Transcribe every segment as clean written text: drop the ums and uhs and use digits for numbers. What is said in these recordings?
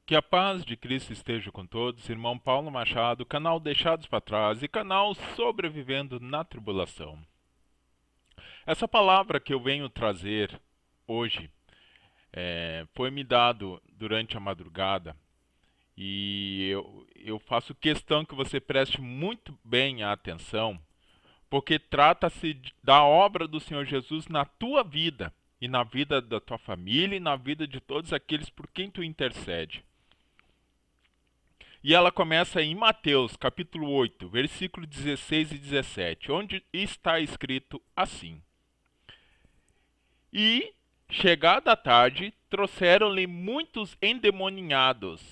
Que a paz de Cristo esteja com todos, irmão Paulo Machado, canal Deixados para Trás e canal Sobrevivendo na Tribulação. Essa palavra que eu venho trazer hoje foi me dado durante a madrugada e eu faço questão que você preste muito bem a atenção, porque trata-se da obra do Senhor Jesus na tua vida e na vida da tua família e na vida de todos aqueles por quem tu intercede. E ela começa em Mateus, capítulo 8, versículo 16 e 17, onde está escrito assim: E, chegada a tarde, trouxeram-lhe muitos endemoniados.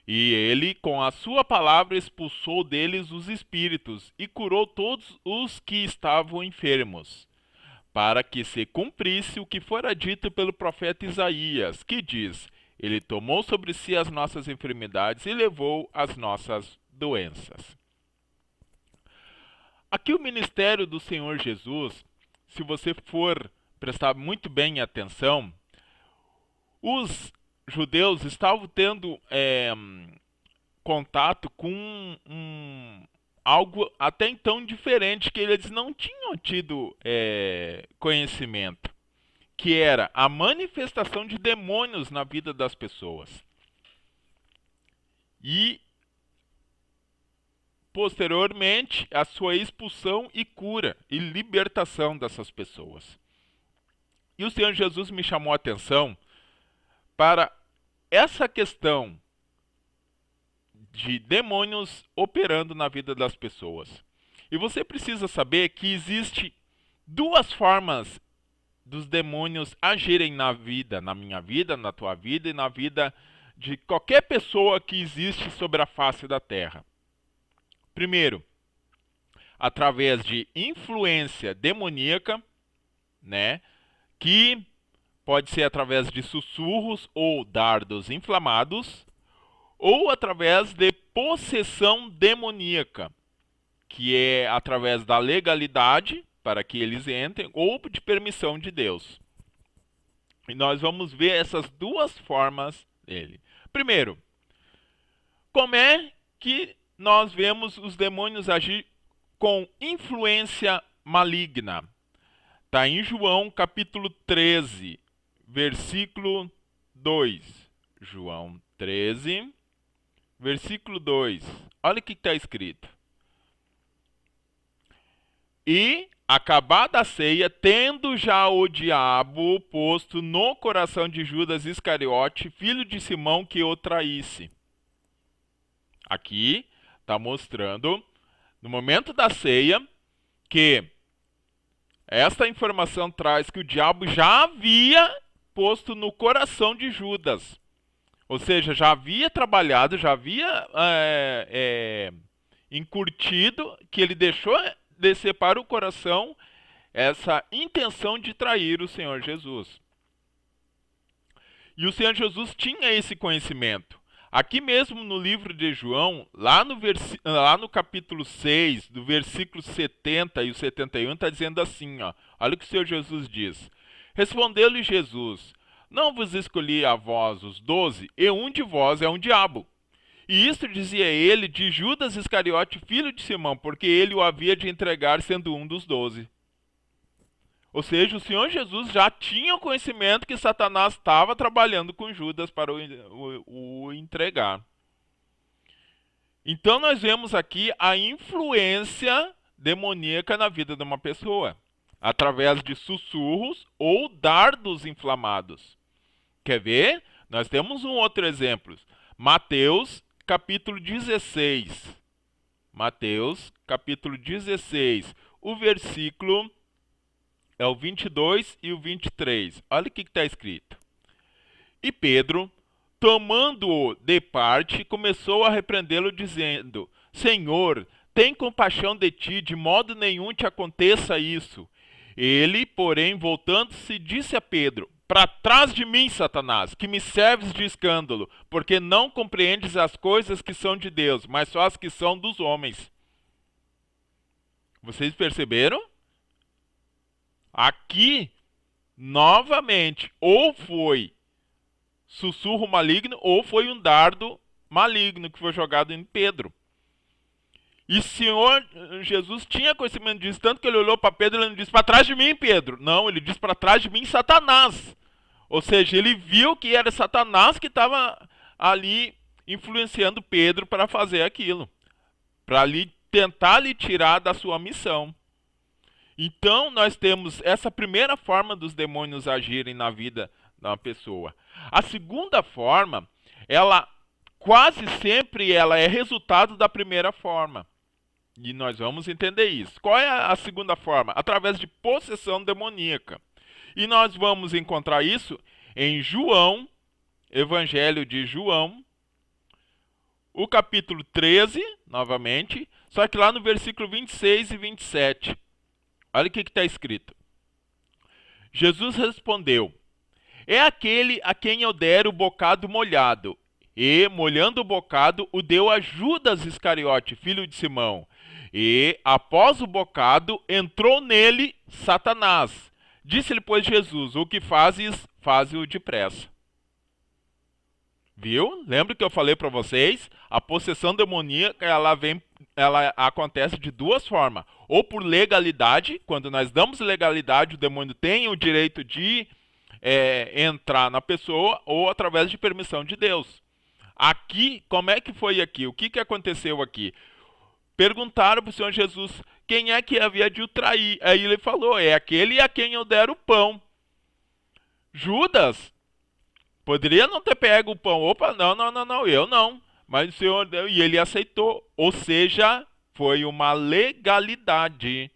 E ele, com a sua palavra, expulsou deles os espíritos e curou todos os que estavam enfermos, para que se cumprisse o que fora dito pelo profeta Isaías, que diz: Ele tomou sobre si as nossas enfermidades e levou as nossas doenças. Aqui o ministério do Senhor Jesus, se você for prestar muito bem atenção, os judeus estavam tendo contato com algo até então diferente que eles não tinham tido conhecimento, que era a manifestação de demônios na vida das pessoas. E, posteriormente, a sua expulsão e cura e libertação dessas pessoas. E o Senhor Jesus me chamou a atenção para essa questão de demônios operando na vida das pessoas. E você precisa saber que existe duas formas dos demônios agirem na vida, na minha vida, na tua vida e na vida de qualquer pessoa que existe sobre a face da terra. Primeiro, através de influência demoníaca, né, que pode ser através de sussurros ou dardos inflamados, ou através de possessão demoníaca, que é através da legalidade para que eles entrem, ou de permissão de Deus. E nós vamos ver essas duas formas dele. Primeiro, como é que nós vemos os demônios agir com influência maligna? Está em João capítulo 13, versículo 2. João 13, versículo 2. Olha o que está escrito. E, acabada a ceia, tendo já o diabo posto no coração de Judas Iscariote, filho de Simão, que o traísse. Aqui está mostrando, no momento da ceia, que esta informação traz que o diabo já havia posto no coração de Judas. Ou seja, já havia trabalhado, já havia encurtido, que ele deixou descer para o coração essa intenção de trair o Senhor Jesus. E o Senhor Jesus tinha esse conhecimento. Aqui mesmo no livro de João, lá no capítulo 6, do versículo 70 e o 71, está dizendo assim, ó, olha o que o Senhor Jesus diz. Respondeu-lhe Jesus: Não vos escolhi a vós os 12, e um de vós é um diabo. E isto dizia ele de Judas Iscariote, filho de Simão, porque ele o havia de entregar sendo um dos 12. Ou seja, o Senhor Jesus já tinha o conhecimento que Satanás estava trabalhando com Judas para o entregar. Então nós vemos aqui a influência demoníaca na vida de uma pessoa, através de sussurros ou dardos inflamados. Quer ver? Nós temos um outro exemplo. Mateus, capítulo 16. Mateus, capítulo 16. O versículo é o 22 e o 23. Olha o que está escrito. E Pedro, tomando-o de parte, começou a repreendê-lo, dizendo: Senhor, tem compaixão de ti, de modo nenhum te aconteça isso. Ele, porém, voltando-se, disse a Pedro: Para trás de mim, Satanás, que me serves de escândalo, porque não compreendes as coisas que são de Deus, mas só as que são dos homens. Vocês perceberam? Aqui, novamente, ou foi sussurro maligno ou foi um dardo maligno que foi jogado em Pedro. E o Senhor Jesus tinha conhecimento disso, tanto que ele olhou para Pedro e ele não disse: para trás de mim, Pedro. Não, ele disse: para trás de mim, Satanás. Ou seja, ele viu que era Satanás que estava ali influenciando Pedro para fazer aquilo, para tentar lhe tirar da sua missão. Então, nós temos essa primeira forma dos demônios agirem na vida da pessoa. A segunda forma, ela quase sempre ela é resultado da primeira forma. E nós vamos entender isso. Qual é a segunda forma? Através de possessão demoníaca. E nós vamos encontrar isso em João, Evangelho de João, o capítulo 13, novamente, só que lá no versículo 26 e 27. Olha o que está escrito. Jesus respondeu: é aquele a quem eu der o bocado molhado. E, molhando o bocado, o deu a Judas Iscariote, filho de Simão. E, após o bocado, entrou nele Satanás. Disse-lhe, pois, Jesus: o que fazes, faze-o depressa. Viu? Lembra que eu falei para vocês? A possessão demoníaca, ela acontece de duas formas. Ou por legalidade, quando nós damos legalidade, o demônio tem o direito de entrar na pessoa, ou através de permissão de Deus. Aqui, como é que foi aqui? O que aconteceu aqui? Perguntaram para o Senhor Jesus quem é que havia de o trair. Aí ele falou: é aquele a quem eu der o pão. Judas poderia não ter pego o pão. Opa, não, eu não. Mas o Senhor deu e ele aceitou. Ou seja, foi uma legalidade.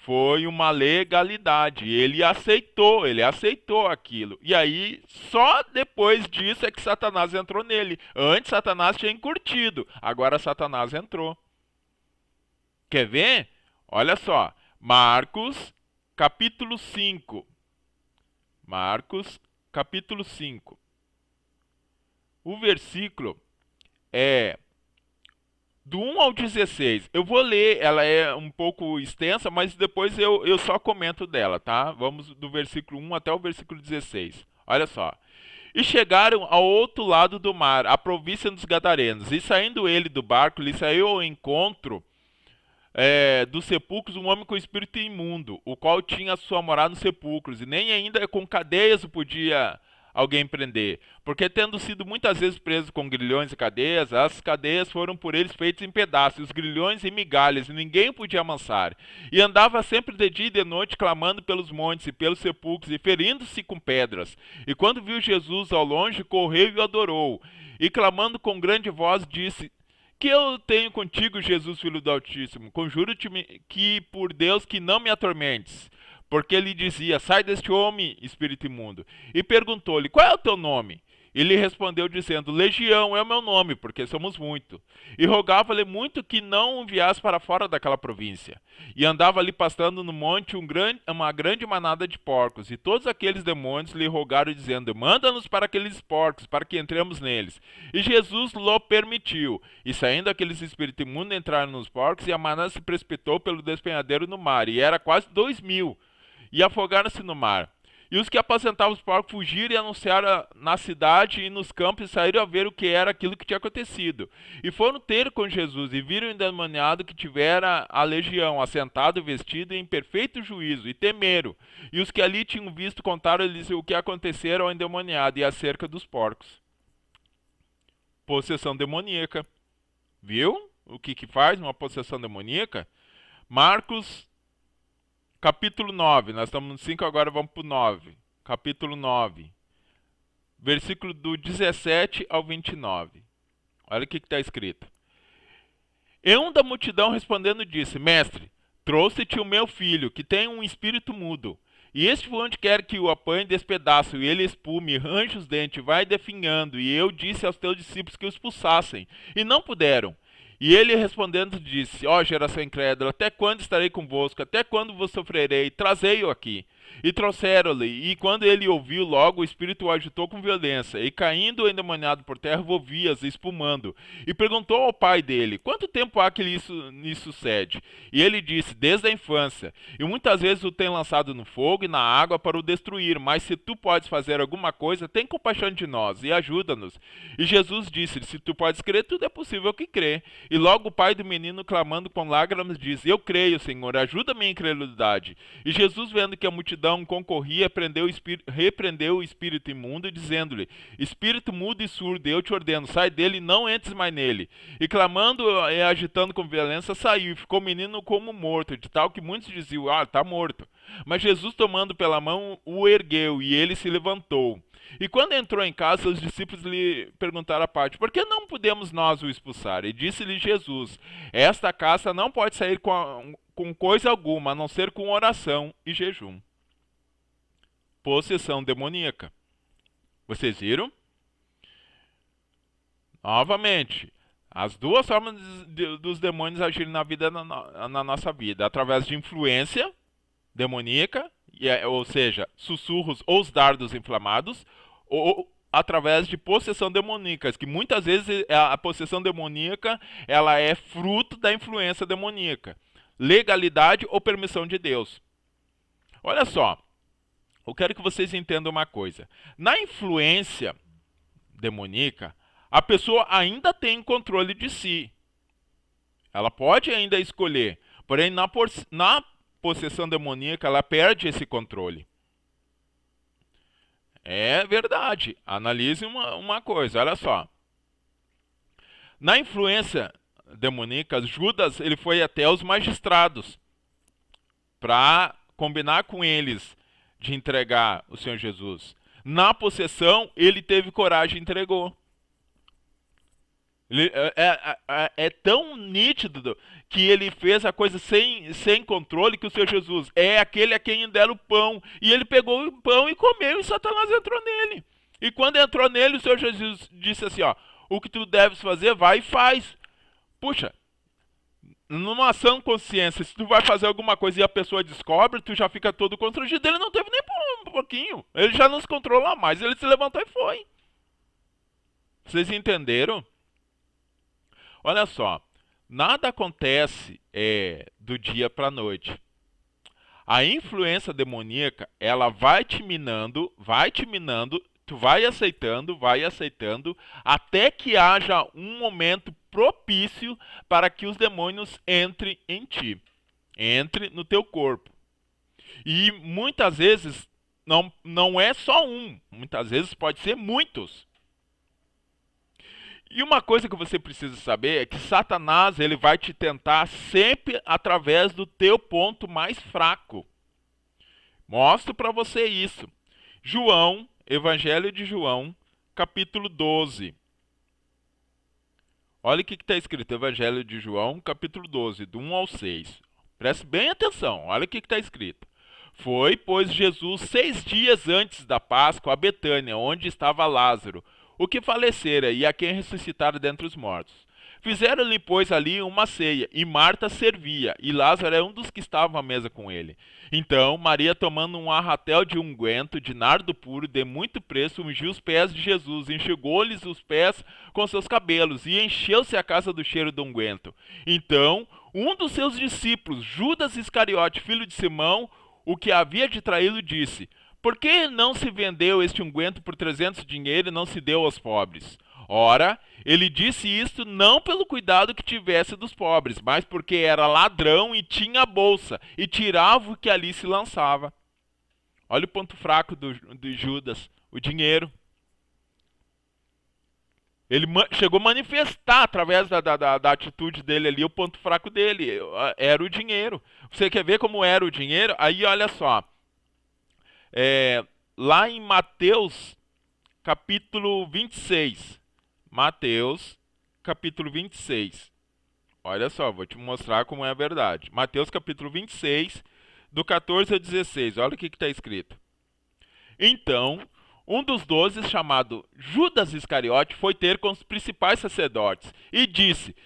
Foi uma legalidade. Ele aceitou aquilo. E aí, só depois disso é que Satanás entrou nele. Antes, Satanás tinha encurtido. Agora, Satanás entrou. Quer ver? Olha só. Marcos, capítulo 5. Marcos, capítulo 5. O versículo é do 1 ao 16. Eu vou ler, ela é um pouco extensa, mas depois eu só comento dela, tá? Vamos do versículo 1 até o versículo 16. Olha só. E chegaram ao outro lado do mar, à província dos Gadarenos. E saindo ele do barco, lhe saiu ao encontro dos sepulcros um homem com espírito imundo, o qual tinha sua morada nos sepulcros, e nem ainda com cadeias podia alguém prender, porque tendo sido muitas vezes preso com grilhões e cadeias, as cadeias foram por eles feitas em pedaços, os grilhões em migalhas, e ninguém podia amansar. E andava sempre de dia e de noite, clamando pelos montes e pelos sepulcros, e ferindo-se com pedras. E quando viu Jesus ao longe, correu e o adorou, e clamando com grande voz, disse: que eu tenho contigo, Jesus, filho do Altíssimo? Conjuro-te que por Deus que não me atormentes. Porque ele dizia: sai deste homem, espírito imundo. E perguntou-lhe: qual é o teu nome? Ele respondeu dizendo: Legião é o meu nome, porque somos muito. E rogava-lhe muito que não o enviasse para fora daquela província. E andava ali pastando no monte uma grande manada de porcos. E todos aqueles demônios lhe rogaram dizendo: manda-nos para aqueles porcos, para que entremos neles. E Jesus lhe permitiu. E saindo aqueles espíritos imundos entraram nos porcos, e a manada se precipitou pelo despenhadeiro no mar. E era quase 2.000. E afogaram-se no mar. E os que apacentavam os porcos fugiram e anunciaram na cidade e nos campos e saíram a ver o que era aquilo que tinha acontecido. E foram ter com Jesus e viram o endemoniado que tivera a legião, assentado, vestido em perfeito juízo, e temeram. E os que ali tinham visto contaram-lhes o que acontecera ao endemoniado e acerca dos porcos. Possessão demoníaca. Viu o que faz uma possessão demoníaca? Marcos capítulo 9, nós estamos no 5, agora vamos para o 9. Capítulo 9, versículo do 17 ao 29. Olha o que está escrito. E um da multidão respondendo disse: Mestre, trouxe-te o meu filho, que tem um espírito mudo. E este por onde quer que o apanhe, despedaço, e ele espume, range os dentes, vai definhando. E eu disse aos teus discípulos que o expulsassem, e não puderam. E ele respondendo disse: ó geração incrédula, até quando estarei convosco? Até quando vos sofrerei? Trazei-o aqui. E trouxeram-lhe, e quando ele ouviu, logo o espírito o agitou com violência, e caindo o endemoniado por terra, volvia-se, espumando. E perguntou ao pai dele, quanto tempo há que isso sucede? E ele disse, desde a infância, e muitas vezes o tem lançado no fogo e na água para o destruir, mas se tu podes fazer alguma coisa, tem compaixão de nós, e ajuda-nos. E Jesus disse-lhe, se tu podes crer, tudo é possível que crê. E logo o pai do menino, clamando com lágrimas, diz, eu creio, Senhor, ajuda a minha incredulidade. E Jesus, vendo que a multidão concorria, repreendeu o espírito imundo, dizendo-lhe, espírito mudo e surdo, eu te ordeno, sai dele e não entres mais nele. E clamando e agitando com violência, saiu, e ficou o menino como morto, de tal que muitos diziam, está morto. Mas Jesus, tomando pela mão, o ergueu, e ele se levantou. E quando entrou em casa, os discípulos lhe perguntaram à parte, por que não podemos nós o expulsar? E disse-lhe Jesus, esta casa não pode sair com coisa alguma, a não ser com oração e jejum. Possessão demoníaca. Vocês viram? Novamente, as duas formas dos demônios agirem na vida, na nossa vida, através de influência demoníaca, ou seja, sussurros ou os dardos inflamados, ou através de possessão demoníaca, que muitas vezes a possessão demoníaca ela é fruto da influência demoníaca, legalidade ou permissão de Deus. Olha só, eu quero que vocês entendam uma coisa. Na influência demoníaca, a pessoa ainda tem controle de si. Ela pode ainda escolher, porém na possessão demoníaca ela perde esse controle. É verdade. Analise uma coisa, olha só. Na influência demoníaca, Judas ele foi até os magistrados para combinar com eles de entregar o Senhor Jesus. Na possessão, ele teve coragem e entregou. É tão nítido que ele fez a coisa sem controle que o Senhor Jesus é aquele a quem deram o pão. E ele pegou o pão e comeu e Satanás entrou nele. E quando entrou nele, o Senhor Jesus disse assim, o que tu deves fazer, vai e faz. Puxa, numa ação consciência, se tu vai fazer alguma coisa e a pessoa descobre, tu já fica todo constrangido. Ele não teve nem um pouquinho. Ele já não se controla mais. Ele se levantou e foi. Vocês entenderam? Olha só, nada acontece do dia para a noite. A influência demoníaca, ela vai te minando, tu vai aceitando, até que haja um momento propício para que os demônios entrem em ti, entrem no teu corpo. E muitas vezes não é só um, muitas vezes pode ser muitos. E uma coisa que você precisa saber é que Satanás ele vai te tentar sempre através do teu ponto mais fraco. Mostro para você isso. Evangelho de João, capítulo 12. Olha o que está escrito, Evangelho de João, capítulo 12, do 1 ao 6. Preste bem atenção, olha o que está escrito. Foi, pois, Jesus 6 dias antes da Páscoa a Betânia, onde estava Lázaro, o que falecera e a quem ressuscitara dentre os mortos. Fizeram-lhe, pois, ali uma ceia, e Marta servia, e Lázaro é um dos que estavam à mesa com ele. Então, Maria, tomando um arratel de unguento de nardo puro, de muito preço, ungiu os pés de Jesus, enxugou-lhes os pés com seus cabelos, e encheu-se a casa do cheiro do unguento. Então, um dos seus discípulos, Judas Iscariote, filho de Simão, o que havia de traí-lo, disse, por que não se vendeu este unguento por 300 dinheiro e não se deu aos pobres? Ora, ele disse isto não pelo cuidado que tivesse dos pobres, mas porque era ladrão e tinha a bolsa, e tirava o que ali se lançava. Olha o ponto fraco de Judas, o dinheiro. Ele chegou a manifestar, através da atitude dele ali, o ponto fraco dele, era o dinheiro. Você quer ver como era o dinheiro? Aí olha só. Lá em Mateus, capítulo 26. Mateus, capítulo 26. Olha só, vou te mostrar como é a verdade. Mateus, capítulo 26, do 14 ao 16. Olha o que está escrito. Então, um dos 12, chamado Judas Iscariote, foi ter com os principais sacerdotes e disse,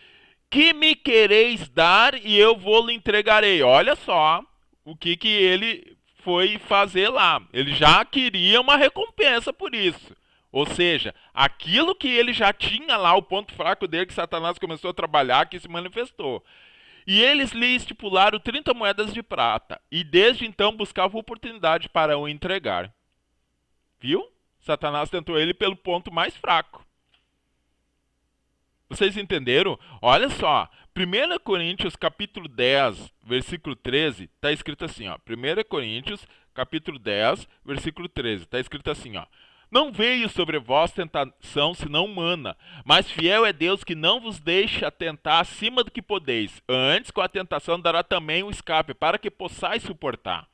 que me quereis dar e eu vou lhe entregarei. Olha só o que ele foi fazer lá. Ele já queria uma recompensa por isso. Ou seja, aquilo que ele já tinha lá, o ponto fraco dele, que Satanás começou a trabalhar, que se manifestou. E eles lhe estipularam 30 moedas de prata, e desde então buscavam oportunidade para o entregar. Viu? Satanás tentou ele pelo ponto mais fraco. Vocês entenderam? Olha só, 1 Coríntios capítulo 10, versículo 13, está escrito assim, ó. 1 Coríntios capítulo 10, versículo 13, está escrito assim, ó. Não veio sobre vós tentação senão humana, mas fiel é Deus que não vos deixa tentar acima do que podeis. Antes, com a tentação, dará também um escape, para que possais suportar.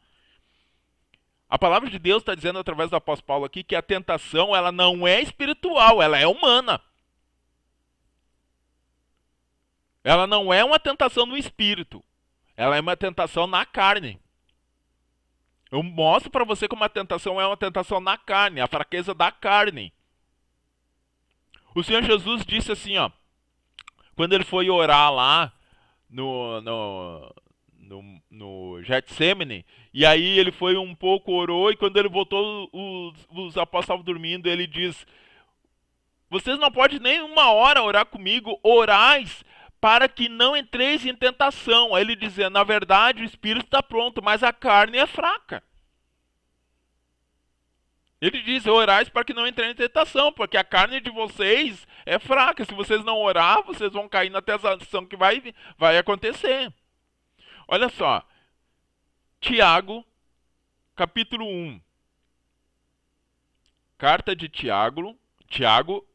A palavra de Deus está dizendo através do apóstolo Paulo aqui que a tentação ela não é espiritual, ela é humana. Ela não é uma tentação no espírito, ela é uma tentação na carne. Eu mostro para você como a tentação é uma tentação na carne, a fraqueza da carne. O Senhor Jesus disse assim, ó, quando ele foi orar lá no Getsemane, e aí ele foi um pouco, orou, e quando ele voltou, os apóstolos estavam dormindo, ele diz, vocês não podem nem uma hora orar comigo, orais para que não entreis em tentação. Aí ele dizia, na verdade o espírito está pronto, mas a carne é fraca. Ele diz, orais para que não entrem em tentação, porque a carne de vocês é fraca. Se vocês não orar, vocês vão cair na tentação que vai acontecer. Olha só, Tiago, capítulo 1. Carta de Tiago,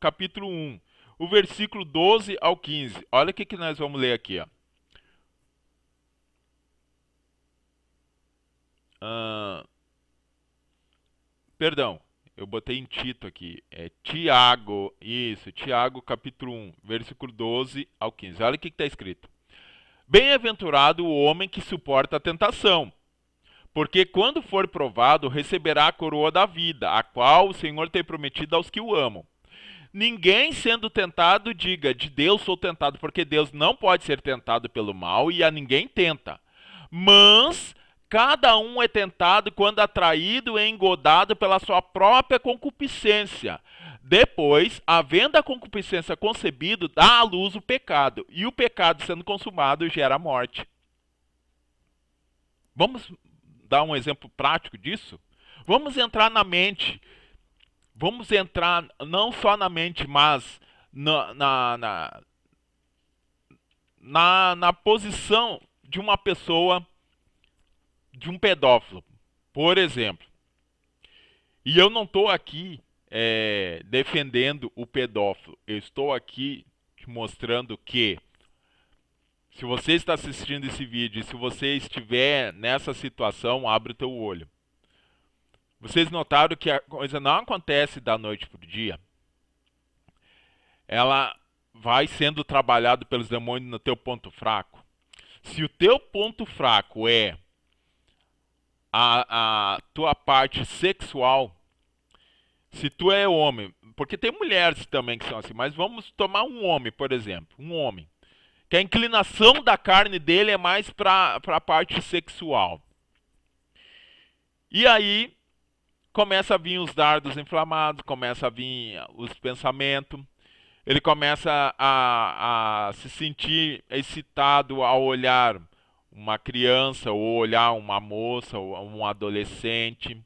capítulo 1. O versículo 12 ao 15. Olha o que nós vamos ler aqui. Ó. Perdão, eu botei em Tito aqui. É Tiago, isso, Tiago capítulo 1, versículo 12 ao 15. Olha o que está escrito. Bem-aventurado o homem que suporta a tentação, porque quando for provado, receberá a coroa da vida, a qual o Senhor tem prometido aos que o amam. Ninguém sendo tentado diga, de Deus sou tentado, porque Deus não pode ser tentado pelo mal e a ninguém tenta. Mas cada um é tentado quando atraído e engodado pela sua própria concupiscência. Depois, havendo a concupiscência concebido, dá à luz o pecado. E o pecado, sendo consumado, gera a morte. Vamos dar um exemplo prático disso? Vamos entrar na mente. Vamos entrar não só na mente, mas na posição de uma pessoa, de um pedófilo, por exemplo. E eu não estou aqui defendendo o pedófilo. Eu estou aqui te mostrando que, se você está assistindo esse vídeo e se você estiver nessa situação, abre o teu olho. Vocês notaram que a coisa não acontece da noite para o dia? Ela vai sendo trabalhada pelos demônios no teu ponto fraco. Se o teu ponto fraco é a tua parte sexual, se tu é homem, porque tem mulheres também que são assim, mas vamos tomar um homem, por exemplo, um homem, que a inclinação da carne dele é mais para a parte sexual. E aí começa a vir os dardos inflamados, começa a vir os pensamentos, ele começa a se sentir excitado ao olhar uma criança, ou olhar uma moça, ou um adolescente.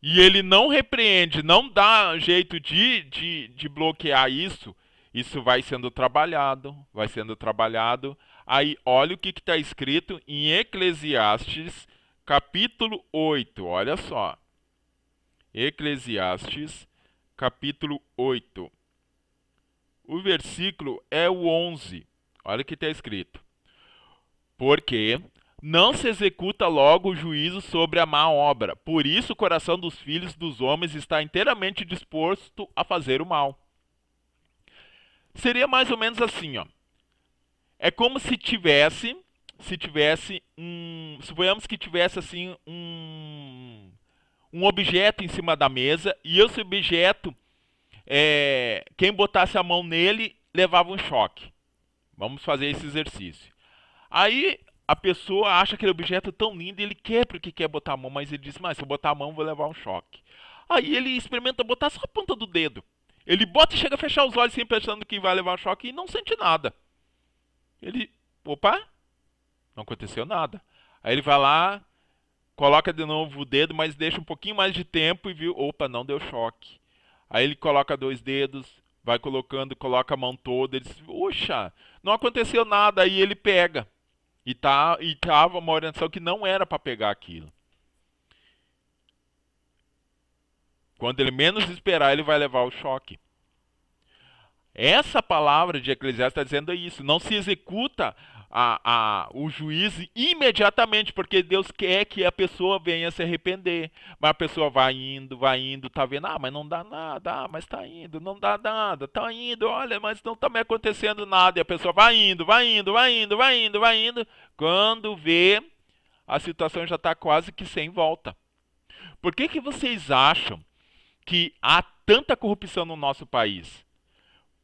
E ele não repreende, não dá jeito de bloquear isso. Isso vai sendo trabalhado, vai sendo trabalhado. Aí, olha o que está escrito em Eclesiastes, capítulo 8. Olha só. Eclesiastes, capítulo 8. O versículo é o 11. Olha o que está escrito. Porque não se executa logo o juízo sobre a má obra. Por isso o coração dos filhos dos homens está inteiramente disposto a fazer o mal. Seria mais ou menos assim, ó. É como se tivesse suponhamos que tivesse assim um objeto em cima da mesa, e esse objeto, quem botasse a mão nele levava um choque. Vamos fazer esse exercício. Aí a pessoa acha aquele objeto tão lindo e ele quer porque quer botar a mão, mas ele diz, mas se eu botar a mão eu vou levar um choque. Aí ele experimenta botar só a ponta do dedo. Ele bota e chega a fechar os olhos sempre pensando que vai levar um choque e não sente nada. Ele, opa, não aconteceu nada. Aí ele vai lá, coloca de novo o dedo, mas deixa um pouquinho mais de tempo e viu, opa, não deu choque. Aí ele coloca 2 dedos, vai colocando, coloca a mão toda, ele diz, oxa, não aconteceu nada, aí ele pega. E tava uma orientação que não era para pegar aquilo. Quando ele menos esperar, ele vai levar o choque. Essa palavra de Eclesiastes está dizendo isso. Não se executa o juízo imediatamente, porque Deus quer que a pessoa venha se arrepender. Mas a pessoa vai indo, tá vendo? Ah, mas não dá nada, mas tá indo, não dá nada, tá indo, olha, mas não tá me acontecendo nada. E a pessoa vai indo. Quando vê, a situação já está quase que sem volta. Por que vocês acham que há tanta corrupção no nosso país?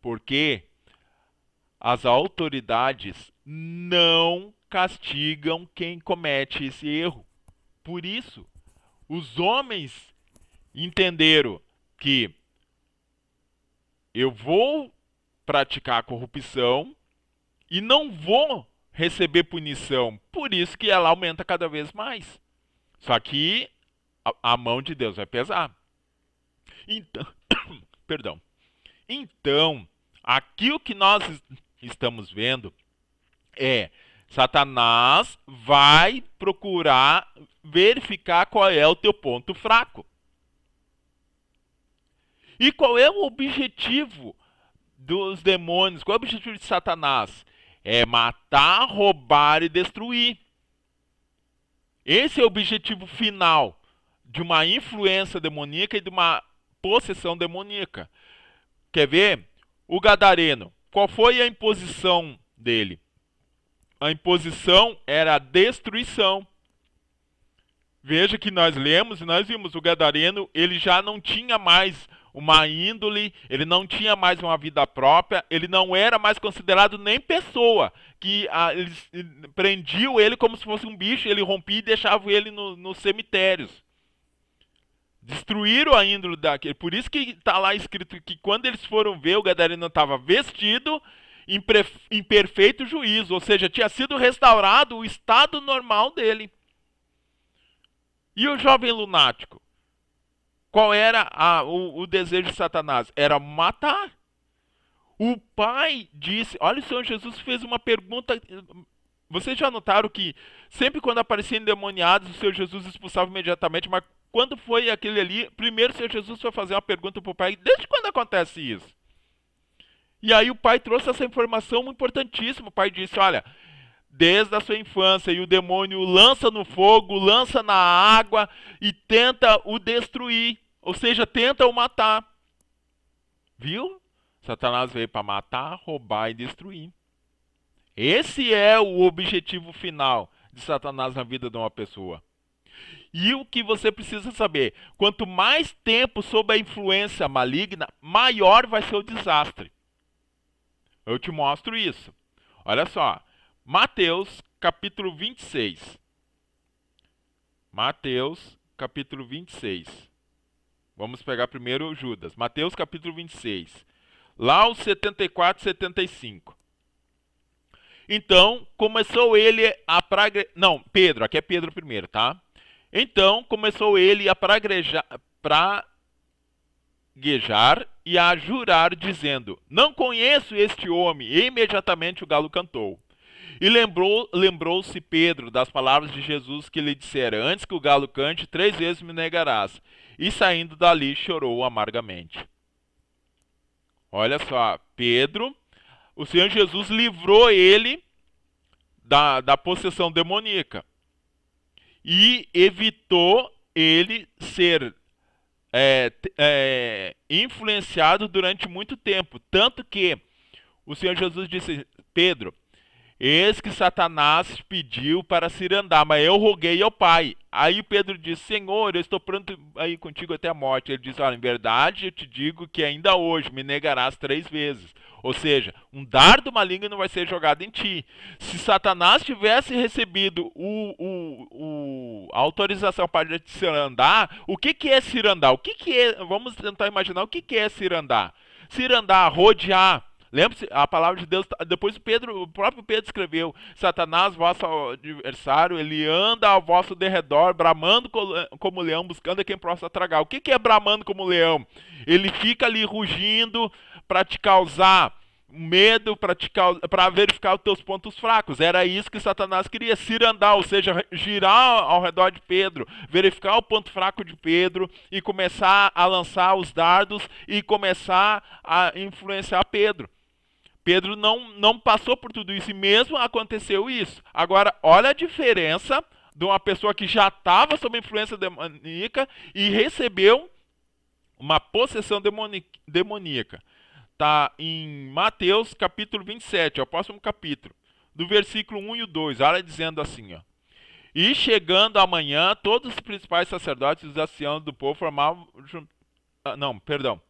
Porque as autoridades não castigam quem comete esse erro. Por isso, os homens entenderam que eu vou praticar a corrupção e não vou receber punição. Por isso que ela aumenta cada vez mais. Só que a mão de Deus vai pesar. Então, perdão. Então, aqui o que nós estamos vendo é Satanás vai procurar verificar qual é o teu ponto fraco. E qual é o objetivo dos demônios? Qual é o objetivo de Satanás? É matar, roubar e destruir. Esse é o objetivo final de uma influência demoníaca e de uma possessão demoníaca. Quer ver? O gadareno. Qual foi a imposição dele? A imposição era a destruição. Veja que nós lemos e nós vimos o gadareno, ele já não tinha mais uma índole, ele não tinha mais uma vida própria, ele não era mais considerado nem pessoa, que eles prendiam ele como se fosse um bicho, ele rompia e deixava ele nos cemitérios. Destruíram a índole daquele. Por isso que está lá escrito que quando eles foram ver, o gadareno estava vestido em perfeito juízo, ou seja, tinha sido restaurado o estado normal dele. E o jovem lunático? Qual era o desejo de Satanás? Era matar. O pai disse, olha, o Senhor Jesus fez uma pergunta. Vocês já notaram que sempre quando apareciam endemoniados, o Senhor Jesus expulsava imediatamente, mas quando foi aquele ali, primeiro o Senhor Jesus foi fazer uma pergunta para o pai, desde quando acontece isso? E aí o pai trouxe essa informação importantíssima. O pai disse, olha, desde a sua infância, e o demônio lança no fogo, lança na água e tenta o destruir, ou seja, tenta o matar. Viu? Satanás veio para matar, roubar e destruir. Esse é o objetivo final de Satanás na vida de uma pessoa. E o que você precisa saber, quanto mais tempo sob a influência maligna, maior vai ser o desastre. Eu te mostro isso. Olha só, Mateus capítulo 26. Mateus capítulo 26. Vamos pegar primeiro Judas. Mateus capítulo 26. Lá os 74 e 75. Então, começou ele a praguejar... Não, Pedro, aqui é Pedro primeiro, tá? Então, começou ele a praguejar e a jurar, dizendo, não conheço este homem. E imediatamente o galo cantou. E lembrou-se Pedro das palavras de Jesus que lhe dissera, antes que o galo cante, 3 vezes me negarás. E saindo dali, chorou amargamente. Olha só, Pedro, o Senhor Jesus livrou ele da possessão demoníaca. E evitou ele ser influenciado durante muito tempo. Tanto que o Senhor Jesus disse, Pedro, Eis que Satanás pediu para se ir andar, mas eu roguei ao Pai. Aí Pedro disse, Senhor, eu estou pronto a ir contigo até a morte. Ele disse, olha, em verdade eu te digo que ainda hoje me negarás 3 vezes. Ou seja, um dardo maligno vai ser jogado em ti. Se Satanás tivesse recebido a autorização para se andar, o que é se andar? O que é, vamos tentar imaginar o que é se andar. Se andar, rodear. Lembre-se, a palavra de Deus, depois o próprio Pedro escreveu, Satanás, vosso adversário, ele anda ao vosso derredor, bramando como leão, buscando a quem possa tragar. O que é bramando como leão? Ele fica ali rugindo para te causar medo, para verificar os teus pontos fracos. Era isso que Satanás queria, cirandar, ou seja, girar ao redor de Pedro, verificar o ponto fraco de Pedro e começar a lançar os dardos e começar a influenciar Pedro. Pedro não passou por tudo isso e mesmo aconteceu isso. Agora, olha a diferença de uma pessoa que já estava sob influência demoníaca e recebeu uma possessão demoníaca. Está em Mateus capítulo 27, é o próximo capítulo, do versículo 1 e 2, olha dizendo assim, ó. E chegando amanhã, todos os principais sacerdotes e os anciãos do povo formavam... Não, perdão.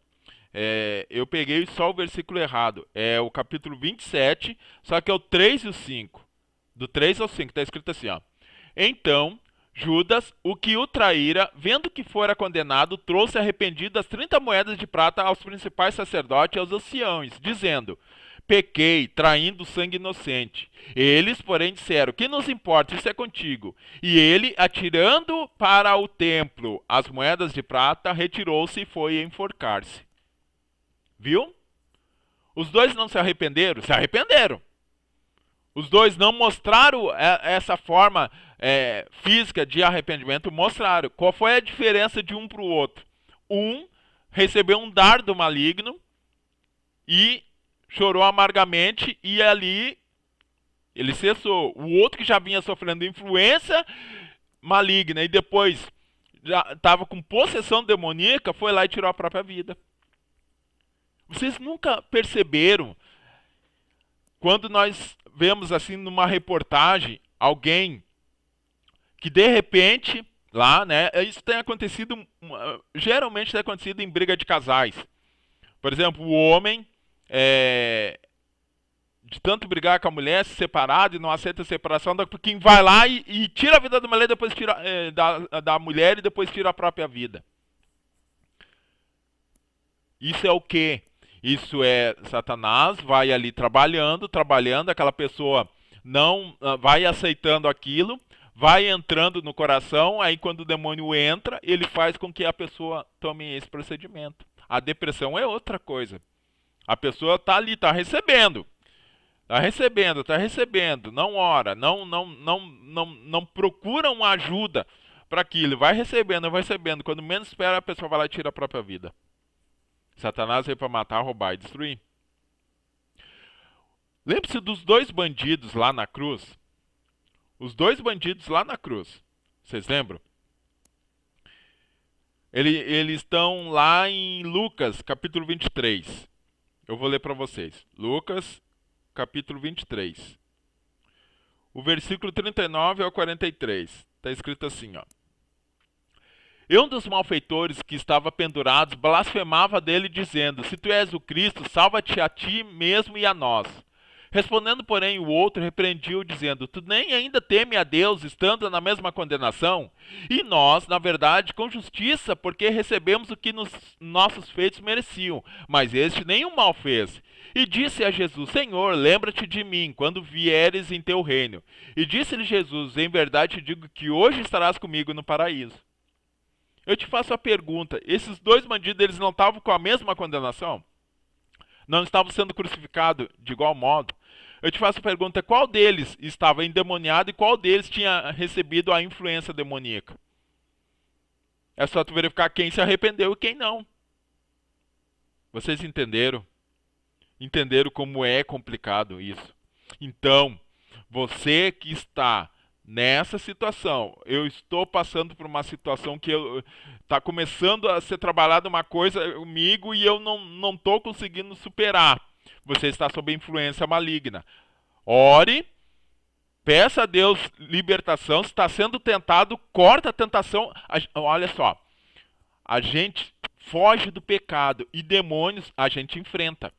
Eu peguei só o versículo errado. É o capítulo 27, só que é o 3 e o 5. Do 3 ao 5, está escrito assim, ó. Então, Judas, o que o traíra, vendo que fora condenado, trouxe arrependido as 30 moedas de prata aos principais sacerdotes e aos anciãos, dizendo, pequei, traindo sangue inocente. Eles, porém, disseram, que nos importa, isso é contigo. E ele, atirando para o templo as moedas de prata, retirou-se e foi enforcar-se. Viu? Os dois não se arrependeram? Se arrependeram. Os dois não mostraram essa forma física de arrependimento, mostraram. Qual foi a diferença de um para o outro? Um recebeu um dardo maligno e chorou amargamente e ali ele cessou. O outro que já vinha sofrendo influência maligna e depois já estava com possessão demoníaca, foi lá e tirou a própria vida. Vocês nunca perceberam, quando nós vemos assim numa reportagem, alguém que de repente, lá, né, isso tem acontecido, geralmente tem acontecido em briga de casais. Por exemplo, o homem, de tanto brigar com a mulher, se separado e não aceita a separação, quem vai lá e tira a vida da mulher, depois tira, da mulher e depois tira a própria vida. Isso é o quê? Isso é Satanás, vai ali trabalhando, aquela pessoa não vai aceitando aquilo, vai entrando no coração, aí quando o demônio entra, ele faz com que a pessoa tome esse procedimento. A depressão é outra coisa. A pessoa está ali, está recebendo, não ora, não procura uma ajuda para aquilo, vai recebendo, quando menos espera a pessoa vai lá e tira a própria vida. Satanás veio para matar, roubar e destruir. Lembre-se dos dois bandidos lá na cruz. Os dois bandidos lá na cruz. Vocês lembram? Eles estão lá em Lucas, capítulo 23. Eu vou ler para vocês. Lucas, capítulo 23. O versículo 39 ao 43. Está escrito assim, ó. E um dos malfeitores que estava pendurado blasfemava dele, dizendo, se tu és o Cristo, salva-te a ti mesmo e a nós. Respondendo, porém, o outro repreendiu, dizendo, tu nem ainda teme a Deus, estando na mesma condenação? E nós, na verdade, com justiça, porque recebemos o que nossos feitos mereciam, mas este nenhum mal fez. E disse a Jesus, Senhor, lembra-te de mim, quando vieres em teu reino. E disse-lhe Jesus, em verdade te digo que hoje estarás comigo no paraíso. Eu te faço a pergunta, esses dois bandidos, eles não estavam com a mesma condenação? Não estavam sendo crucificados de igual modo? Eu te faço a pergunta, qual deles estava endemoniado e qual deles tinha recebido a influência demoníaca? É só tu verificar quem se arrependeu e quem não. Vocês entenderam? Entenderam como é complicado isso? Então, você que está nessa situação, eu estou passando por uma situação que está começando a ser trabalhada uma coisa comigo e eu não estou conseguindo superar. Você está sob influência maligna. Ore, Peça a Deus libertação. Se está sendo tentado, corta a tentação. Olha só, a gente foge do pecado e demônios a gente enfrenta.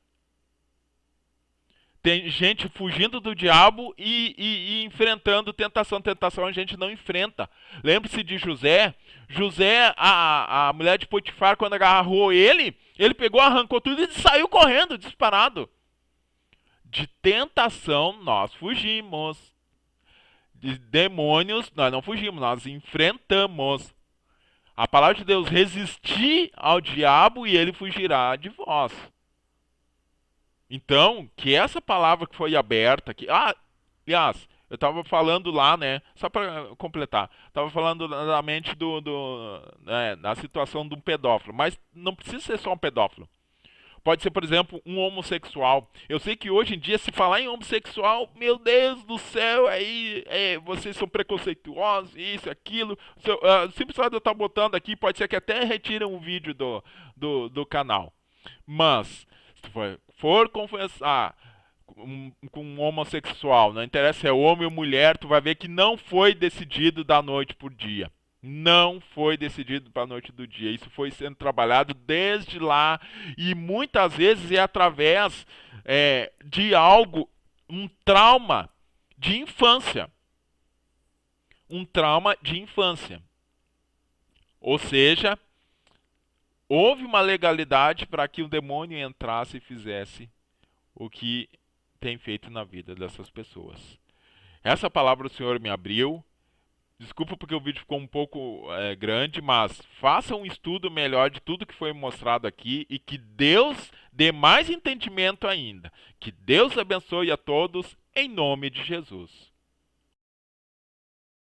Tem gente fugindo do diabo e enfrentando tentação. Tentação a gente não enfrenta. Lembre-se de José. José, a mulher de Potifar, quando agarrou ele pegou, arrancou tudo e saiu correndo, disparado. De tentação nós fugimos. De demônios nós não fugimos, nós enfrentamos. A palavra de Deus: resistir ao diabo e ele fugirá de vós. Então, que essa palavra que foi aberta aqui. Aliás, eu estava falando lá, né? Só para completar. Estava falando da mente da situação de um pedófilo. Mas não precisa ser só um pedófilo. Pode ser, por exemplo, um homossexual. Eu sei que hoje em dia, se falar em homossexual, meu Deus do céu, aí vocês são preconceituosos, isso, aquilo. Simples só de eu estar botando aqui, pode ser que até retiram o vídeo do canal. Mas, se for confessar com um homossexual, não interessa se é homem ou mulher, tu vai ver que não foi decidido da noite por dia. Não foi decidido para a noite do dia. Isso foi sendo trabalhado desde lá. E muitas vezes é através de algo, um trauma de infância. Um trauma de infância. Ou seja, houve uma legalidade para que o demônio entrasse e fizesse o que tem feito na vida dessas pessoas. Essa palavra o Senhor me abriu. Desculpa porque o vídeo ficou um pouco grande, mas faça um estudo melhor de tudo que foi mostrado aqui e que Deus dê mais entendimento ainda. Que Deus abençoe a todos em nome de Jesus.